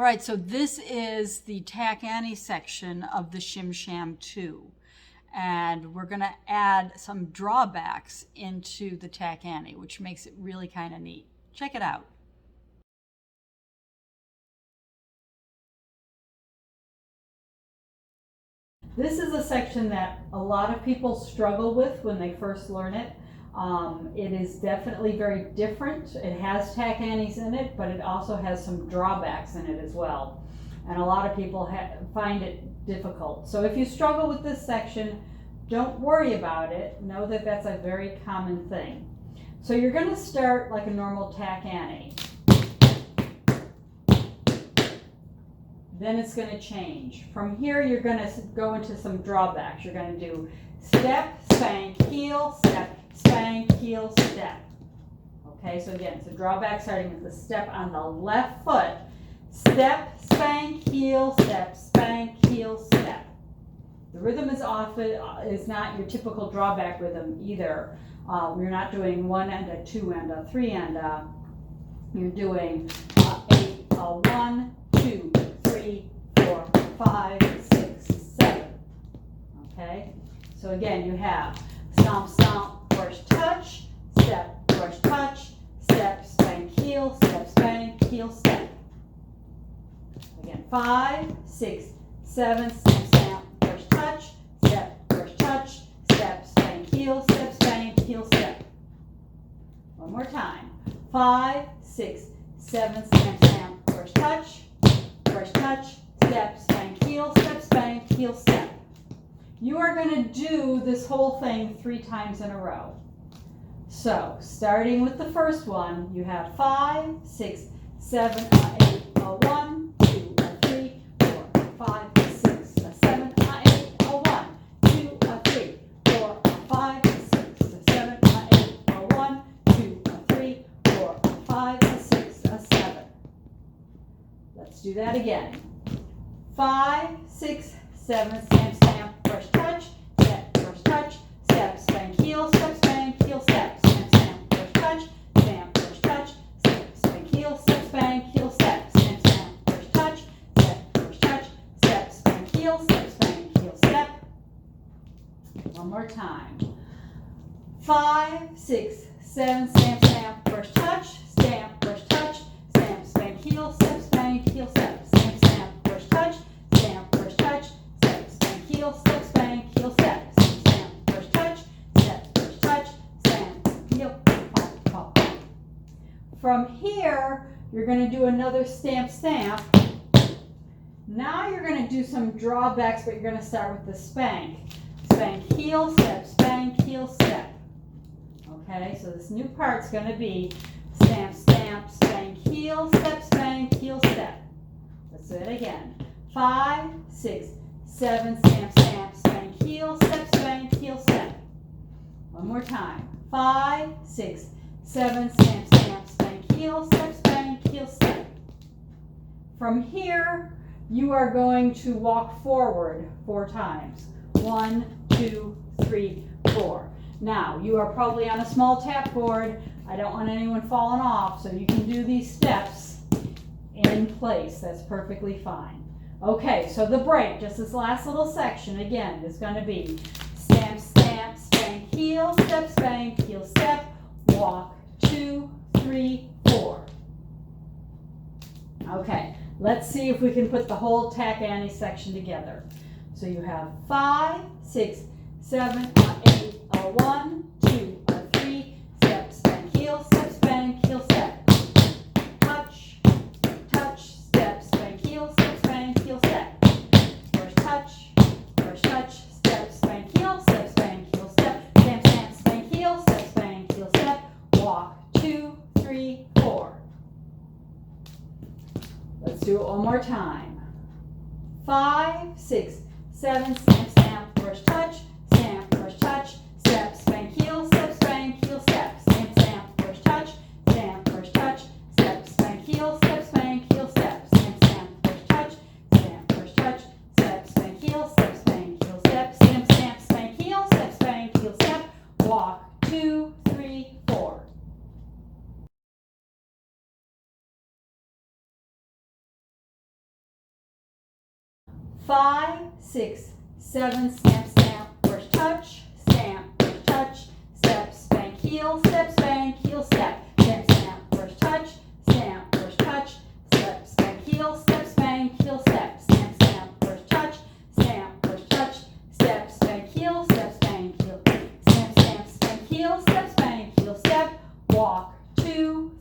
right, so this is the Tac Annie section of the Shim Sham 2. And we're going to add some drawbacks into the Tac Annie, which makes it really kind of neat. Check it out. This is a section that a lot of people struggle with when they first learn it. It is definitely very different. It has Tac Annies in it, but it also has some drawbacks in it as well. And a lot of people find it difficult. So if you struggle with this section, don't worry about it. Know that that's a very common thing. So you're going to start like a normal Tac Annie. Then it's going to change. From here, you're going to go into some drawbacks. You're going to do step, spank, heel, step, spank, heel, step. Okay, so again, it's a drawback starting with the step on the left foot. Step, spank, heel, step, spank, heel, step. The rhythm is not your typical drawback rhythm either. You're not doing one and a two and a three and a. You're doing a 1, 2, 3, 4, 5, 6, 7. Okay? So again, you have stomp, stomp, brush, touch, step, brush, touch, step, spank, heel, step, spank, heel, step. Again, 5, 6, 7, stamp, stamp, brush, touch, step, brush, touch, step, spank, heel, step, spank, heel, step. One more time. 5, 6, 7, stamp, stamp, brush, touch, step, spank, heel, step. You are going to do this whole thing 3 times in a row. So, starting with the first one, you have 5, 6, 7, 8, 1, 2, 3, 4, 5, 6, 7, 8, 1, 2, 3, 4, 5, 6, 7, 8, 1, 2, 3, 4, 5, 6, 7. Let's do that again. 5, 6, 7, stamp, stamp, brush, touch, step, brush, touch, step, spank, heel, step, spank, heel, step, stamp, stamp, brush, touch, step, brush, spank, heel, step, spank, heel, step, stamp, stamp, brush, touch, step, spank, heel, step. One more time. 5, 6, 7, stamp, stamp, brush, touch, stamp, brush, touch, stamp, spank, heel, step, spank, heel, step, stamp, stamp, brush, touch, stamp, brush, touch, step, spank, heel, step, spank, heel, step, stamp, stamp, brush, touch, step, brush, touch, stamp, heel, pop, pop, pop. From here, you're going to do another stamp, stamp. Now you're going to do some drawbacks, but you're going to start with the spank. Spank, heel, step, spank, heel, step. Okay, so this new part's going to be stamp, stamp, spank, heel, step, spank, heel, step. Let's do it again. 5, 6, 7, stamp, stamp, spank, heel, step, spank, heel, step. One more time. 5, 6, 7, stamp, stamp, spank, heel, step, spank, heel, step. From here, you are going to walk forward 4 times. 1, 2, 3, 4. Now, you are probably on a small tap board. I don't want anyone falling off, so you can do these steps in place. That's perfectly fine. Okay, so the break, just this last little section, again, is going to be stamp, stamp, spank, heel, step, spank, heel, step, walk, 2, 3, 4. Okay, let's see if we can put the whole Tac Annie section together. So you have 5, 6, 7, 8, 1, 2, 3, step, spank, heel, step, touch, touch, step, spank, heel, step, brush, touch, step, spank, heel, step, stamp, stamp, spank, heel, step, walk, 2, 3, 4. Let's do it one more time. 5, 6, 7, stamp, stamp, brush, touch, stamp, brush, touch, step, spank, heel, step, stamp, stamp, brush, touch, step, spank, heel, step, stamp, stamp, brush, touch, step, spank, heel, step, stamp, spank, heel, step, walk, 2, 3, 4. 5, 6, 7, stamp, stamp, first touch, stamp, first touch, step, spank, heel, step, spank, heel, step, stamp, stamp, first touch, stamp, first touch, step, spank, heel, step, spank, heel, step, stamp, stamp, first touch, stamp, first touch, step, spank, heel, step, spank, heel, stamp, stamp, spank, heel, step, walk, 2,